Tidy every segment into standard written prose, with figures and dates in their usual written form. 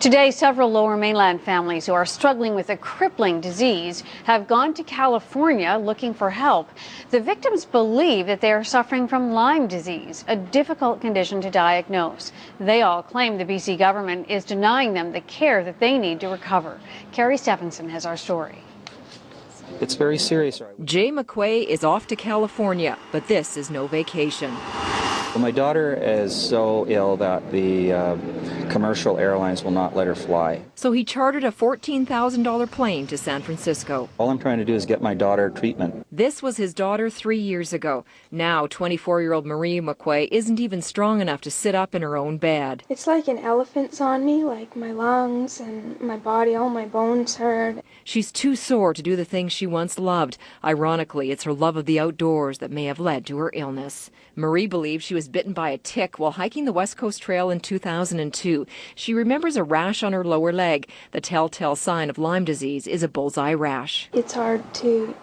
Today, several Lower Mainland families who are struggling with a crippling disease have gone to California looking for help. The victims believe that they are suffering from Lyme disease, a difficult condition to diagnose. They all claim the BC government is denying them the care that they need to recover. Carrie Stephenson has our story. It's very serious. Jay McQuay is off to California, but this is no vacation. Well, my daughter is so ill that the commercial airlines will not let her fly. So he chartered a $14,000 plane to San Francisco. All I'm trying to do is get my daughter treatment. This was his daughter 3 years ago. Now, 24-year-old Marie McQuay isn't even strong enough to sit up in her own bed. It's like an elephant's on me, like my lungs and my body, all my bones hurt. She's too sore to do the things she once loved. Ironically, it's her love of the outdoors that may have led to her illness. Marie believes she was bitten by a tick while hiking the West Coast Trail in 2002. She remembers a rash on her lower leg. The telltale sign of Lyme disease is a bullseye rash. It's hard to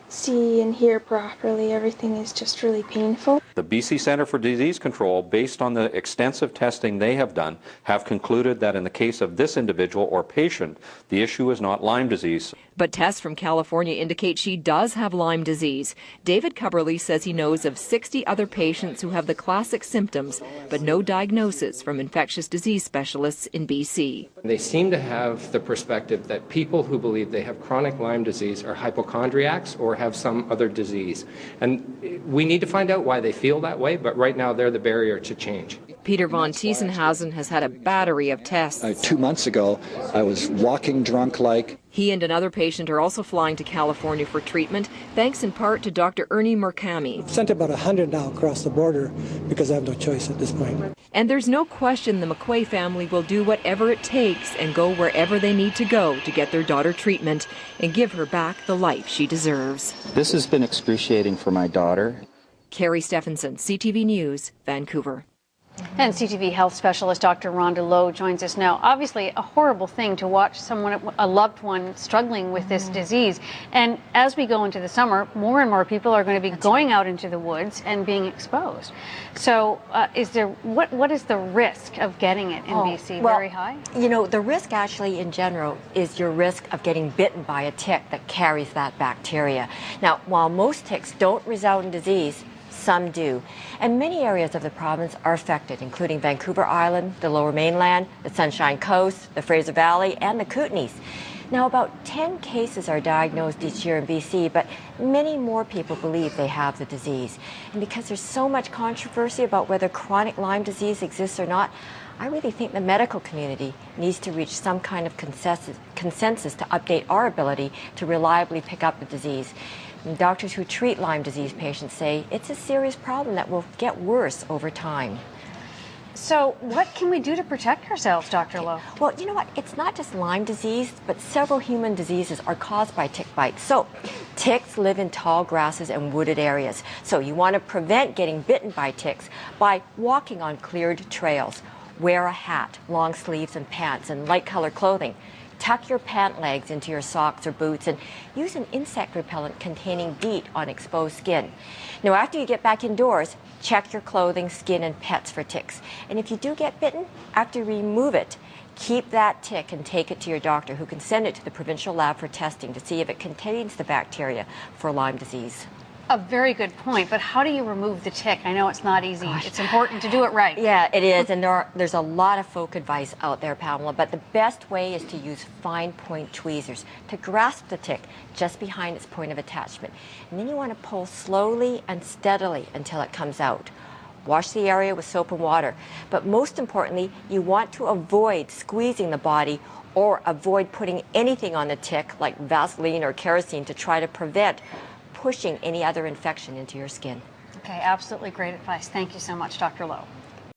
see and hear properly. Everything is just really painful. The BC Centre for Disease Control, based on the extensive testing they have done, have concluded that in the case of this individual or patient, the issue is not Lyme disease. But tests from California indicate she does have Lyme disease. David Cubberly says he knows of 60 other patients who have the classic symptoms, but no diagnosis from infectious disease specialists in BC. They seem to have the perspective that people who believe they have chronic Lyme disease are hypochondriacs or have some other disease. And we need to find out why they feel that way, but right now they're the barrier to change. Peter von Tiesenhausen has had a battery of tests. 2 months ago, I was walking drunk-like. He and another patient are also flying to California for treatment, thanks in part to Dr. Ernie Murakami. I've sent about 100 now across the border because I have no choice at this point. And there's no question the McQuay family will do whatever it takes and go wherever they need to go to get their daughter treatment and give her back the life she deserves. This has been excruciating for my daughter. Carrie Stephenson, CTV News, Vancouver. And CTV health specialist Dr. Rhonda Lowe joins us now. Obviously, a horrible thing to watch someone, a loved one, struggling with this disease. And as we go into the summer, more and more people are going to be going out into the woods and being exposed. So, what is the risk of getting it in BC? Well, very high? You know, the risk actually in general is your risk of getting bitten by a tick that carries that bacteria. Now, while most ticks don't result in disease, some do. And many areas of the province are affected, including Vancouver Island, the Lower Mainland, the Sunshine Coast, the Fraser Valley, and the Kootenays. Now, about 10 cases are diagnosed each year in BC, but many more people believe they have the disease. And because there's so much controversy about whether chronic Lyme disease exists or not, I really think the medical community needs to reach some kind of consensus to update our ability to reliably pick up the disease. And doctors who treat Lyme disease patients say it's a serious problem that will get worse over time. So what can we do to protect ourselves, Dr. Lowe? Well, you know what? It's not just Lyme disease, but several human diseases are caused by tick bites. So ticks live in tall grasses and wooded areas. So you want to prevent getting bitten by ticks by walking on cleared trails. Wear a hat, long sleeves and pants, and light-colored clothing. Tuck your pant legs into your socks or boots and use an insect repellent containing DEET on exposed skin. Now, after you get back indoors, check your clothing, skin, and pets for ticks. And if you do get bitten, after you remove it, keep that tick and take it to your doctor, who can send it to the provincial lab for testing to see if it contains the bacteria for Lyme disease. A very good point, but how do you remove the tick? I know it's not easy. It's important to do it right. Yeah, it is, and there's a lot of folk advice out there, Pamela, but the best way is to use fine point tweezers to grasp the tick just behind its point of attachment. And then you want to pull slowly and steadily until it comes out. Wash the area with soap and water, but most importantly, you want to avoid squeezing the body or avoid putting anything on the tick like Vaseline or kerosene to try to prevent pushing any other infection into your skin. Okay, absolutely great advice. Thank you so much, Dr. Lowe.